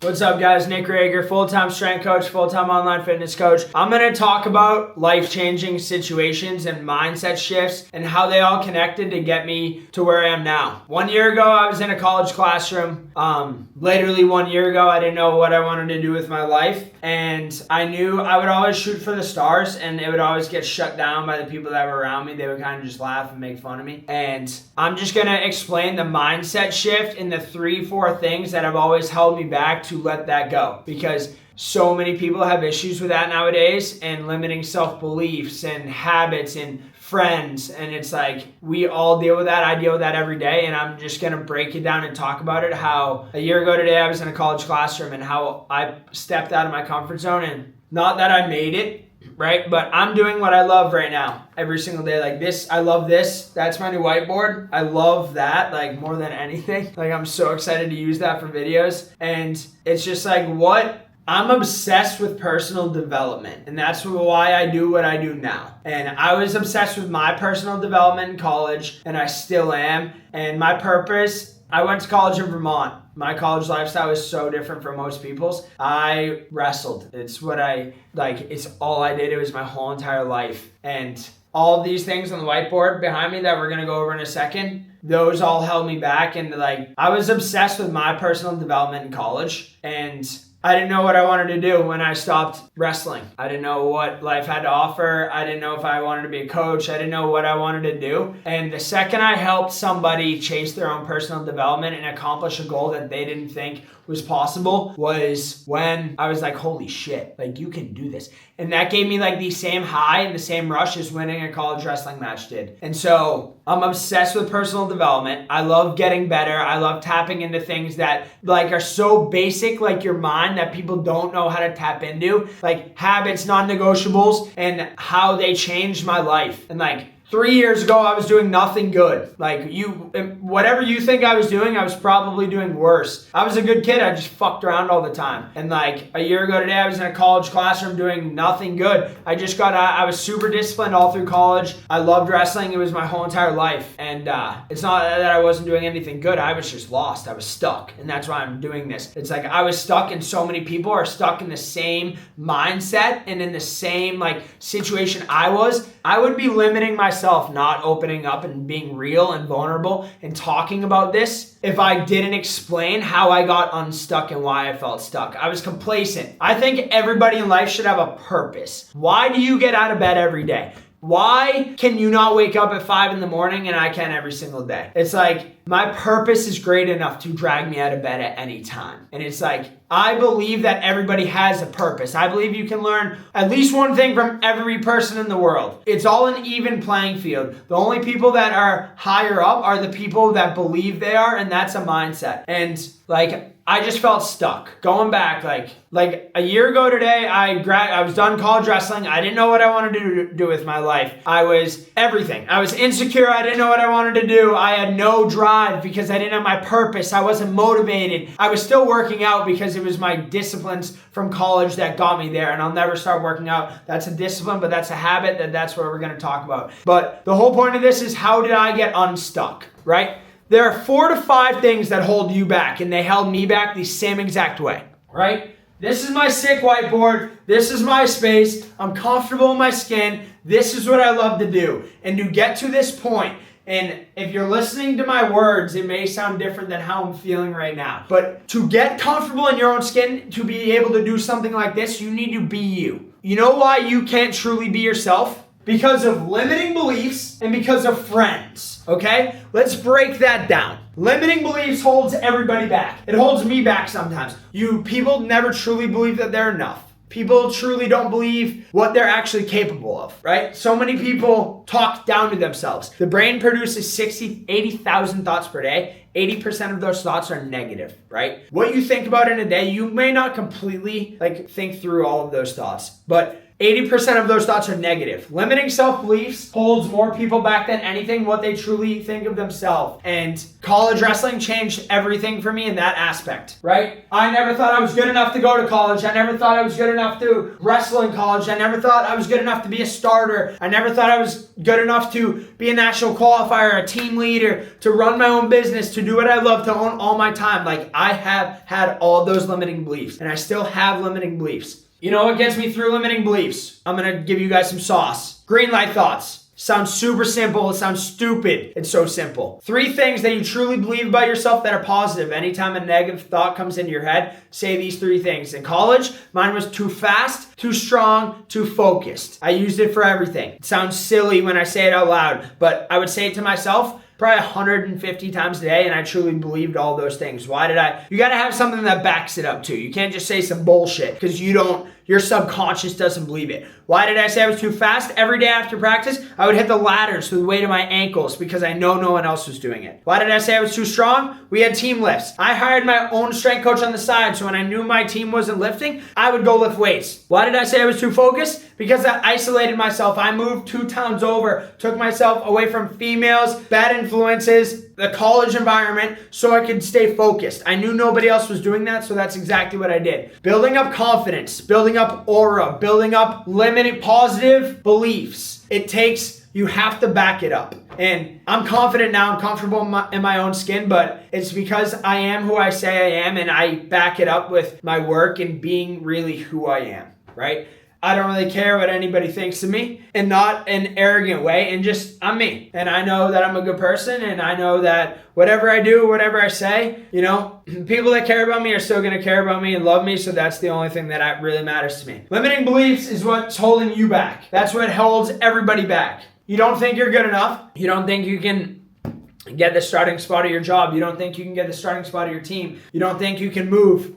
What's up, guys? Nick Rager, full-time strength coach, full-time online fitness coach. I'm going to talk about life-changing situations and mindset shifts and how they all connected to get me to where I am now. 1 year ago, I was in a college classroom. Literally 1 year ago, I didn't know what I wanted to do with my life. And I knew I would always shoot for the stars and it would always get shut down by the people that were around me. They would kind of just laugh and make fun of me. And I'm just going to explain the mindset shift and the 3-4 things that have always held me back to let that go, because so many people have issues with that nowadays and limiting self-beliefs and habits and friends, and it's like we all deal with that. I deal with that every day, and I'm just gonna break it down and talk about it. How a year ago today I was in a college classroom and how I stepped out of my comfort zone, and not that I made it right, but I'm doing what I love right now every single day. Like this, I love this. That's my new whiteboard. I love that like more than anything. Like I'm so excited to use that for videos. And it's just like I'm obsessed with personal development, and that's why I do what I do now. And I was obsessed with my personal development in college, and I still am. And my purpose, I went to college in Vermont. My college lifestyle is so different from most people's. I wrestled. It's what I like. It's all I did. It was my whole entire life. And all of these things on the whiteboard behind me that we're going to go over in a second, those all held me back. And like, I was obsessed with my personal development in college, and I didn't know what I wanted to do when I stopped wrestling. I didn't know what life had to offer. I didn't know if I wanted to be a coach. I didn't know what I wanted to do. And the second I helped somebody chase their own personal development and accomplish a goal that they didn't think was possible was when I was like, holy shit, like you can do this. And that gave me like the same high and the same rush as winning a college wrestling match did. And so I'm obsessed with personal development. I love getting better. I love tapping into things that like are so basic, like your mind, that people don't know how to tap into, like habits, non-negotiables, and how they changed my life. And like 3 years ago, I was doing nothing good. Like whatever you think I was doing, I was probably doing worse. I was a good kid. I just fucked around all the time. And like a year ago today, I was in a college classroom doing nothing good. I was super disciplined all through college. I loved wrestling. It was my whole entire life. And it's not that I wasn't doing anything good. I was just lost. I was stuck. And that's why I'm doing this. It's like I was stuck, and so many people are stuck in the same mindset and in the same like situation I was. I would be limiting myself not opening up and being real and vulnerable and talking about this if I didn't explain how I got unstuck and why I felt stuck. I was complacent. I think everybody in life should have a purpose. Why do you get out of bed every day? Why can you not wake up at 5 in the morning and I can every single day? It's like my purpose is great enough to drag me out of bed at any time. And it's like, I believe that everybody has a purpose. I believe you can learn at least one thing from every person in the world. It's all an even playing field. The only people that are higher up are the people that believe they are, and that's a mindset. And like, I just felt stuck. Going back, like a year ago today, I was done college wrestling. I didn't know what I wanted to do with my life. I was everything. I was insecure. I didn't know what I wanted to do. I had no drive because I didn't have my purpose. I wasn't motivated. I was still working out because it was my disciplines from college that got me there, and I'll never start working out. That's a discipline, but that's a habit. That's what we're going to talk about. But the whole point of this is, how did I get unstuck, right? There are 4 to 5 things that hold you back, and they held me back the same exact way, right? This is my sick whiteboard. This is my space. I'm comfortable in my skin. This is what I love to do. And to get to this point, and if you're listening to my words, it may sound different than how I'm feeling right now. But to get comfortable in your own skin, to be able to do something like this, you need to be you. You know why you can't truly be yourself? Because of limiting beliefs and because of friends, okay? Let's break that down. Limiting beliefs holds everybody back. It holds me back sometimes. People never truly believe that they're enough. People truly don't believe what they're actually capable of, right? So many people talk down to themselves. The brain produces 80,000 thoughts per day. 80% of those thoughts are negative, right? What you think about in a day, you may not completely think through all of those thoughts, but 80% of those thoughts are negative. Limiting self-beliefs holds more people back than anything what they truly think of themselves. And college wrestling changed everything for me in that aspect, right? I never thought I was good enough to go to college. I never thought I was good enough to wrestle in college. I never thought I was good enough to be a starter. I never thought I was good enough to be a national qualifier, a team leader, to run my own business, to do what I love, to own all my time. Like, I have had all those limiting beliefs, and I still have limiting beliefs. You know what gets me through limiting beliefs? I'm going to give you guys some sauce. Green light thoughts. Sounds super simple. It sounds stupid. It's so simple. 3 things that you truly believe about yourself that are positive. Anytime a negative thought comes into your head, say these 3 things. In college, mine was too fast, too strong, too focused. I used it for everything. It sounds silly when I say it out loud, but I would say it to myself probably 150 times a day, and I truly believed all those things. Why did I? You got to have something that backs it up too. You can't just say some bullshit because your subconscious doesn't believe it. Why did I say I was too fast? Every day after practice, I would hit the ladders with the weight of my ankles because I know no one else was doing it. Why did I say I was too strong? We had team lifts. I hired my own strength coach on the side, so when I knew my team wasn't lifting, I would go lift weights. Why did I say I was too focused? Because I isolated myself. I moved 2 towns over, took myself away from females, bad influences, the college environment, so I could stay focused. I knew nobody else was doing that, so that's exactly what I did. Building up confidence, building up aura, building up limited positive beliefs. You have to back it up. And I'm confident now, I'm comfortable in my own skin, but it's because I am who I say I am, and I back it up with my work and being really who I am, right? I don't really care what anybody thinks of me, and not an arrogant way, and just I'm me. And I know that I'm a good person, and I know that whatever I do, whatever I say, people that care about me are still going to care about me and love me, so that's the only thing that really matters to me. Limiting beliefs is what's holding you back. That's what holds everybody back. You don't think you're good enough. You don't think you can get the starting spot of your job. You don't think you can get the starting spot of your team. You don't think you can move.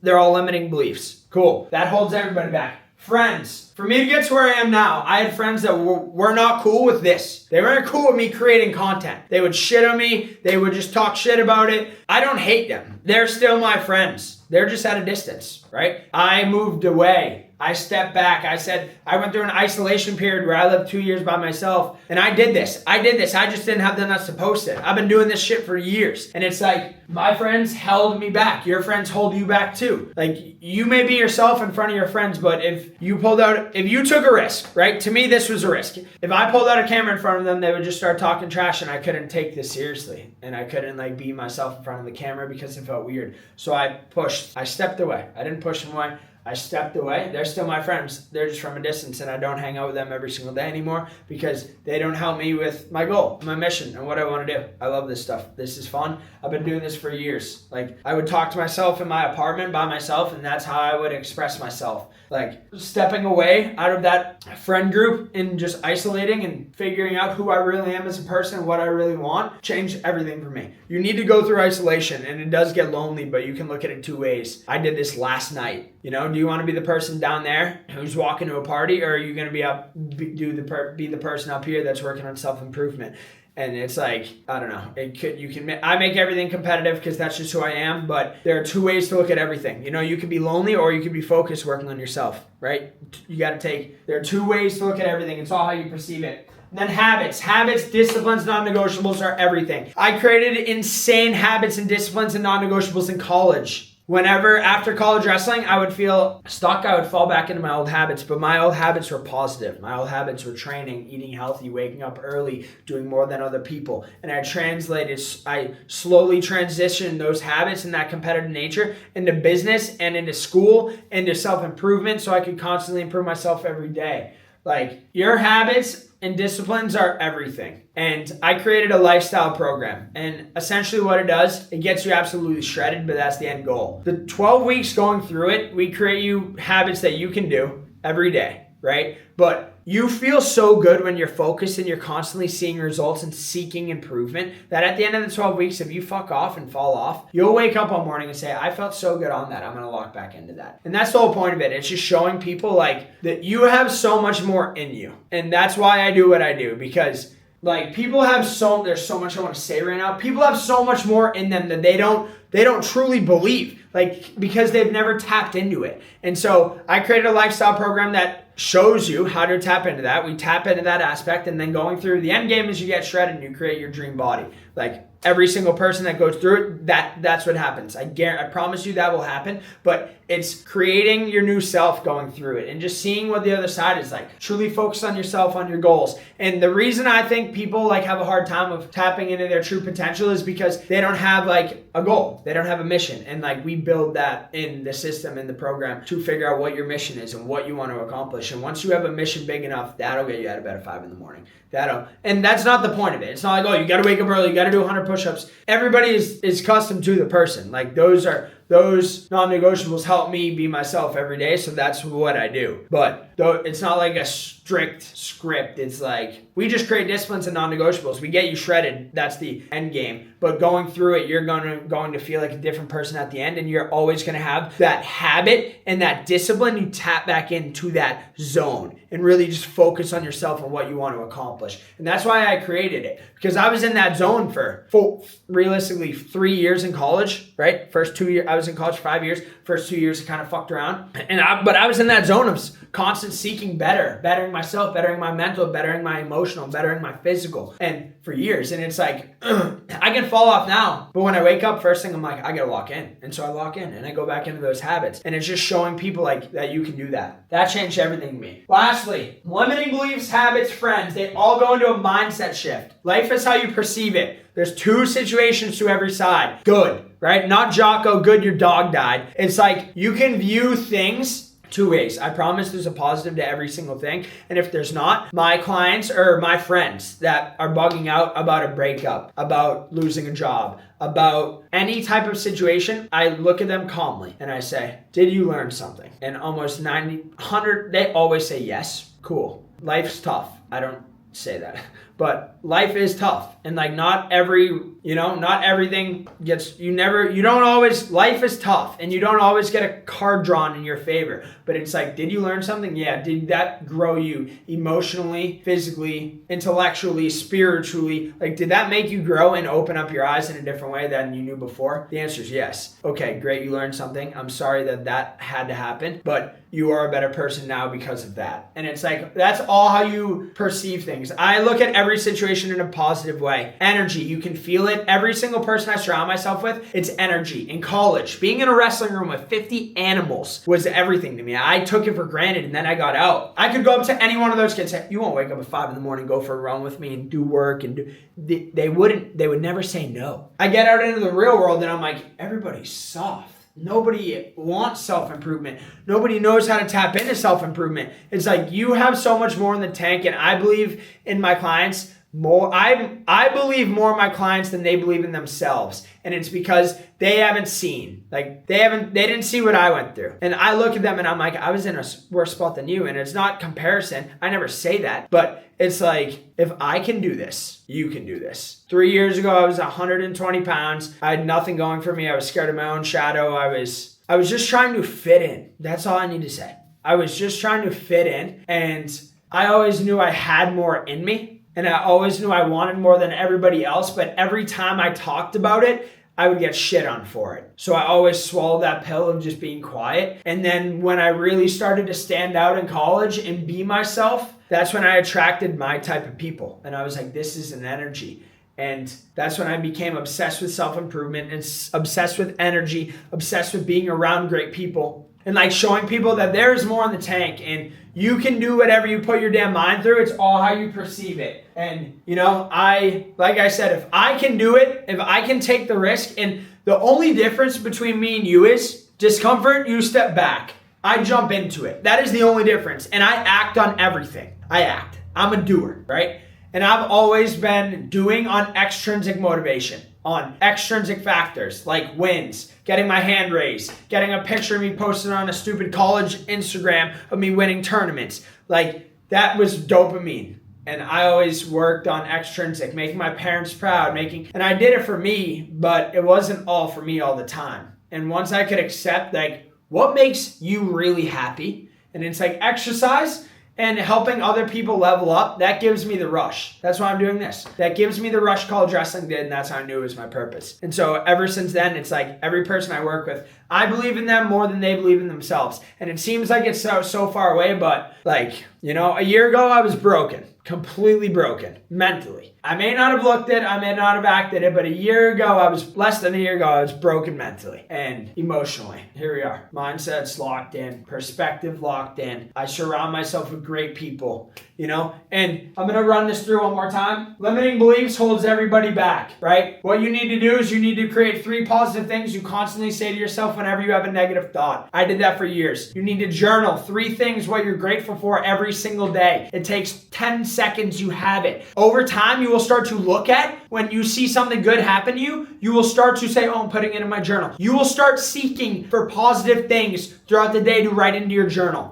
They're all limiting beliefs. Cool. That holds everybody back. Friends. For me to get to where I am now, I had friends that were not cool with this. They weren't cool with me creating content. They would shit on me. They would just talk shit about it. I don't hate them. They're still my friends. They're just at a distance, right? I moved away. I stepped back. I went through an isolation period where I lived 2 years by myself, and I did this. I just didn't have the nuts to post it. I've been doing this shit for years, and it's like my friends held me back. Your friends hold you back too. Like, you may be yourself in front of your friends, but if you took a risk, right? To me, this was a risk. If I pulled out a camera in front of them, they would just start talking trash, and I couldn't take this seriously, and I couldn't be myself in front of the camera because it felt weird. So I stepped away. I didn't push them away. I stepped away. They're still my friends. They're just from a distance, and I don't hang out with them every single day anymore because they don't help me with my goal, my mission, and what I want to do. I love this stuff. This is fun. I've been doing this for years. I would talk to myself in my apartment by myself, and that's how I would express myself. Stepping away out of that friend group and just isolating and figuring out who I really am as a person, what I really want, changed everything for me. You need to go through isolation, and it does get lonely, but you can look at it 2 ways. I did this last night. Do you want to be the person down there who's walking to a party, or are you going to be the person up here that's working on self-improvement? And it's I don't know. I make everything competitive because that's just who I am. But there are 2 ways to look at everything. You can be lonely or you can be focused working on yourself, right? There are 2 ways to look at everything. It's all how you perceive it. And then habits, disciplines, non-negotiables are everything. I created insane habits and disciplines and non-negotiables in college. Whenever, after college wrestling, I would feel stuck, I would fall back into my old habits, but my old habits were positive. My old habits were training, eating healthy, waking up early, doing more than other people. And I slowly transitioned those habits and that competitive nature into business and into school, into self-improvement, so I could constantly improve myself every day. Your habits and disciplines are everything. And I created a lifestyle program. And essentially what it does, it gets you absolutely shredded, but that's the end goal. The 12 weeks going through it, we create you habits that you can do every day, right? But you feel so good when you're focused and you're constantly seeing results and seeking improvement that at the end of the 12 weeks, if you fuck off and fall off, you'll wake up one morning and say, I felt so good on that. I'm going to lock back into that. And that's the whole point of it. It's just showing people that you have so much more in you. And that's why I do what I do, because Like people have there's so much I want to say right now. People have so much more in them that they don't truly believe, like because they've never tapped into it. And so I created a lifestyle program that shows you how to tap into that. We tap into that aspect, and then going through the end game is you get shredded and you create your dream body. Like every single person that goes through it, that's what happens. I promise you that will happen, but it's creating your new self going through it and just seeing what the other side is like. Truly focus on yourself, on your goals. And the reason I think people like have a hard time of tapping into their true potential is because they don't have like a goal. They don't have a mission. And like we build that in the system, in the program, to figure out what your mission is and what you want to accomplish. And once you have a mission big enough, that'll get you out of bed at 5 a.m. And that's not the point of it. It's not like, oh, you got to wake up early, you got to do 100 push-ups. Everybody is custom to the person. Like those non-negotiables help me be myself every day, so that's what I do. But it's not like a strict script. It's like we just create disciplines and non-negotiables. We get you shredded. That's the end game. But going through it, you're going to feel like a different person at the end, and you're always going to have that habit and that discipline. You tap back into that zone and really just focus on yourself and what you want to accomplish. And that's why I created it, because I was in that zone for realistically 3 years in college, right? First 2 years, I was in college for 5 years. First 2 years, I kind of fucked around. But I was in that zone of constant seeking bettering myself, bettering my mental, bettering my emotional, bettering my physical, and for years. And it's like, I can fall off now, but when I wake up, first thing I'm like, I gotta lock in. And so I lock in and I go back into those habits. And it's just showing people like that you can do that. That changed everything to me. Lastly, limiting beliefs, habits, friends, they all go into a mindset shift. Life is how you perceive it. There's 2 situations to every side. Good, right? Not Jocko, good, your dog died. It's like you can view things 2 ways. I promise there's a positive to every single thing. And if there's not, my clients or my friends that are bugging out about a breakup, about losing a job, about any type of situation, I look at them calmly and I say, did you learn something? And almost 100, they always say yes. Cool. Life's tough. I don't say that. But life is tough. And like not everything gets, life is tough and you don't always get a card drawn in your favor. But it's like, did you learn something? Yeah. Did that grow you emotionally, physically, intellectually, spiritually? Like, did that make you grow and open up your eyes in a different way than you knew before? The answer is yes. Okay, great. You learned something. I'm sorry that had to happen, but you are a better person now because of that. And it's like, that's all how you perceive things. I look at every situation in a positive way. Energy, you can feel it. Every single person I surround myself with, it's energy. In college, being in a wrestling room with 50 animals was everything to me. I took it for granted, and then I got out. I could go up to any one of those kids and say, you won't wake up at 5 a.m, go for a run with me and do work and do. They would never say no. I get out into the real world and I'm like, everybody's soft. Nobody wants self-improvement. Nobody knows how to tap into self-improvement. It's like you have so much more in the tank, and I believe in my clients more. I believe more in my clients than they believe in themselves. And it's because they haven't seen, like they didn't see what I went through. And I look at them and I'm like, I was in a worse spot than you. And it's not comparison. I never say that, but it's like, if I can do this, you can do this. 3 years ago, I was 120 pounds. I had nothing going for me. I was scared of my own shadow. I was just trying to fit in. That's all I need to say. I was just trying to fit in. And I always knew I had more in me. And I always knew I wanted more than everybody else. But every time I talked about it, I would get shit on for it. So I always swallowed that pill of just being quiet. And then when I really started to stand out in college and be myself, that's when I attracted my type of people. And I was like, this is an energy. And that's when I became obsessed with self-improvement and obsessed with energy, obsessed with being around great people. And like showing people that there is more in the tank and you can do whatever you put your damn mind through. It's all how you perceive it. And like I said, if I can do it, if I can take the risk, and the only difference between me and you is discomfort, you step back. I jump into it. That is the only difference. And I act on everything. I'm a doer, right? And I've always been doing on extrinsic motivation, on extrinsic factors like wins, getting my hand raised, getting a picture of me posted on a stupid college Instagram of me winning tournaments. Like, that was dopamine. And I always worked on extrinsic, making my parents proud, and I did it for me, but it wasn't all for me all the time. And once I could accept, like, what makes you really happy? And it's like exercise. and helping other people level up, that gives me the rush. That's why I'm doing this. That gives me the rush college wrestling did, and that's how I knew it was my purpose. And so ever since then, it's like every person I work with, I believe in them more than they believe in themselves. And it seems like it's so far away, but like, a year ago I was broken. Completely broken mentally. I may not have looked it, I may not have acted it, but less than a year ago, I was broken mentally and emotionally. Here we are. Mindset's locked in, perspective locked in. I surround myself with great people, and I'm going to run this through one more time. Limiting beliefs holds everybody back, right? What you need to do is you need to create 3 positive things you constantly say to yourself whenever you have a negative thought. I did that for years. You need to journal 3 things what you're grateful for every single day. It takes 10 seconds, you have it. Over time, you will start to look at when you see something good happen to you, you will start to say, I'm putting it in my journal. You will start seeking for positive things throughout the day to write into your journal.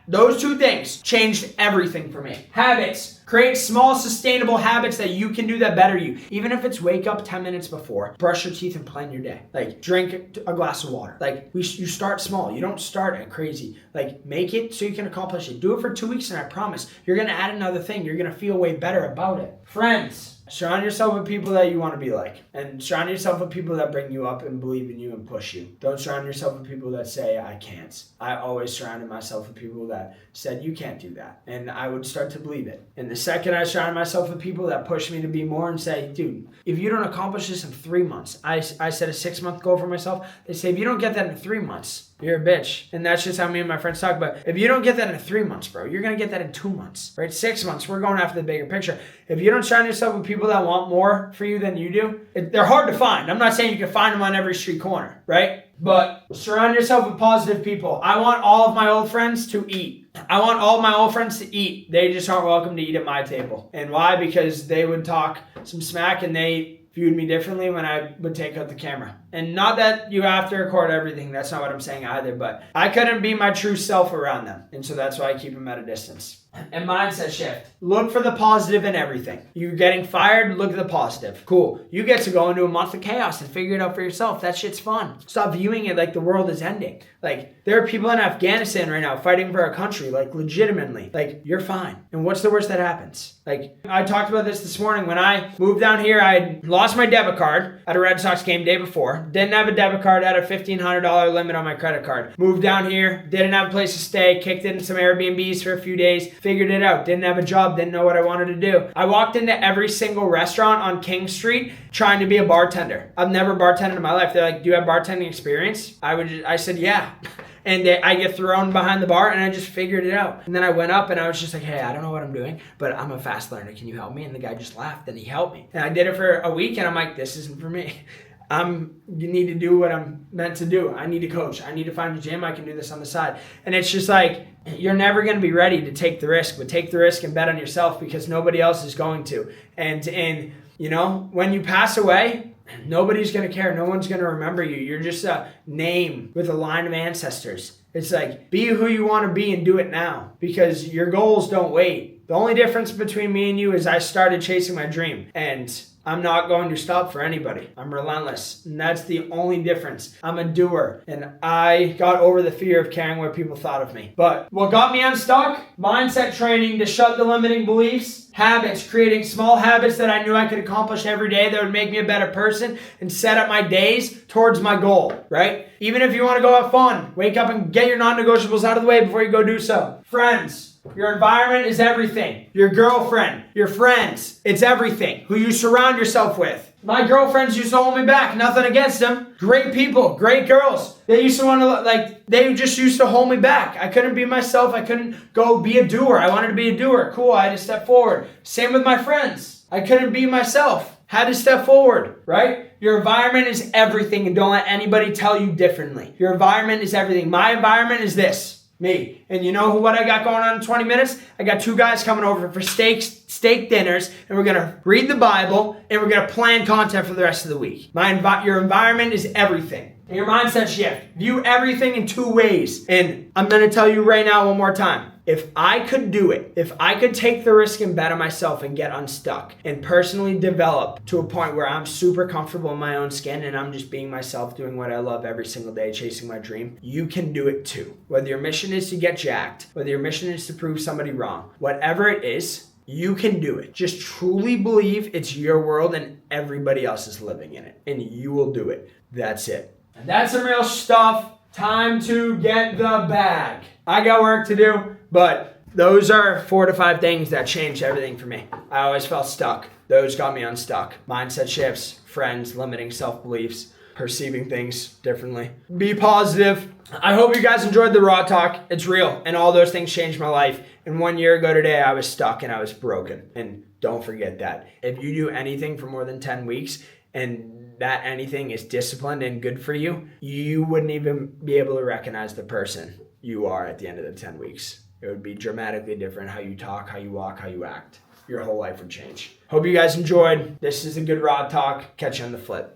Those 2 things changed everything for me. Habits. Create small, sustainable habits that you can do that better you. Even if it's wake up 10 minutes before, brush your teeth and plan your day. Like drink a glass of water. Like you start small. You don't start at crazy. Like make it so you can accomplish it. Do it for 2 weeks and I promise you're going to add another thing. You're going to feel way better about it. Friends. Surround yourself with people that you want to be like. And surround yourself with people that bring you up and believe in you and push you. Don't surround yourself with people that say, I can't. I always surrounded myself with people that said, you can't do that. And I would start to believe it. And the second I surround myself with people that push me to be more and say, dude, if you don't accomplish this in 3 months, I set a 6-month goal for myself. They say, if you don't get that in 3 months, you're a bitch. And that's just how me and my friends talk about. If you don't get that in 3 months, bro, you're going to get that in 2 months, right? 6 months, we're going after the bigger picture. If you don't surround yourself with people that want more for you than you do, they're hard to find. I'm not saying you can find them on every street corner, right? But surround yourself with positive people. I want all of my old friends to eat. I want all of my old friends to eat. They just aren't welcome to eat at my table. And why? Because they would talk some smack and they viewed me differently when I would take out the camera. And not that you have to record everything. That's not what I'm saying either. But I couldn't be my true self around them. And so that's why I keep them at a distance. And mindset shift. Look for the positive in everything. You're getting fired, look at the positive. Cool. You get to go into a month of chaos and figure it out for yourself. That shit's fun. Stop viewing it like the world is ending. Like, there are people in Afghanistan right now fighting for our country, like, legitimately. Like, you're fine. And what's the worst that happens? Like, I talked about this morning. When I moved down here, I lost my debit card at a Red Sox game day before. Didn't have a debit card, had a $1,500 limit on my credit card. Moved down here, didn't have a place to stay, kicked in some Airbnbs for a few days, figured it out, didn't have a job, didn't know what I wanted to do. I walked into every single restaurant on King Street trying to be a bartender. I've never bartended in my life. They're like, do you have bartending experience? I said, yeah. And I get thrown behind the bar and I just figured it out. And then I went up and I was just like, hey, I don't know what I'm doing, but I'm a fast learner. Can you help me? And the guy just laughed and he helped me. And I did it for a week and I'm like, this isn't for me. You need to do what I'm meant to do. I need to coach. I need to find a gym. I can do this on the side. And it's just like, you're never going to be ready to take the risk, but take the risk and bet on yourself because nobody else is going to. And when you pass away, nobody's going to care. No one's going to remember you. You're just a name with a line of ancestors. It's like, be who you want to be and do it now because your goals don't wait. The only difference between me and you is I started chasing my dream and I'm not going to stop for anybody. I'm relentless. And that's the only difference. I'm a doer. And I got over the fear of caring what people thought of me. But what got me unstuck? Mindset training to shut the limiting beliefs. Habits, creating small habits that I knew I could accomplish every day that would make me a better person and set up my days towards my goal, right? Even if you want to go have fun, wake up and get your non-negotiables out of the way before you go do so. Friends. Your environment is everything. Your girlfriend, your friends, it's everything. Who you surround yourself with. My girlfriends used to hold me back. Nothing against them. Great people, great girls. They used to want to, they just used to hold me back. I couldn't be myself. I couldn't go be a doer. I wanted to be a doer. Cool, I had to step forward. Same with my friends. I couldn't be myself. Had to step forward, right? Your environment is everything and don't let anybody tell you differently. Your environment is everything. My environment is this. Me. And you know what I got going on in 20 minutes? I got 2 guys coming over for steak dinners, and we're going to read the Bible, and we're going to plan content for the rest of the week. Your environment is everything. And your mindset shift. View everything in two ways. And I'm going to tell you right now one more time. If I could do it, if I could take the risk and bet on myself and get unstuck and personally develop to a point where I'm super comfortable in my own skin and I'm just being myself, doing what I love every single day, chasing my dream, you can do it too. Whether your mission is to get jacked, whether your mission is to prove somebody wrong, whatever it is, you can do it. Just truly believe it's your world and everybody else is living in it, and you will do it. That's it. And that's some real stuff. Time to get the bag. I got work to do, but those are 4 to 5 things that changed everything for me. I always felt stuck. Those got me unstuck. Mindset shifts, friends, limiting self-beliefs, perceiving things differently. Be positive. I hope you guys enjoyed the raw talk. It's real, and all those things changed my life. And 1 year ago today, I was stuck and I was broken. And don't forget that. If you do anything for more than 10 weeks and that anything is disciplined and good for you, you wouldn't even be able to recognize the person you are at the end of the 10 weeks. It would be dramatically different how you talk, how you walk, how you act. Your whole life would change. Hope you guys enjoyed. This is a good raw talk. Catch you on the flip.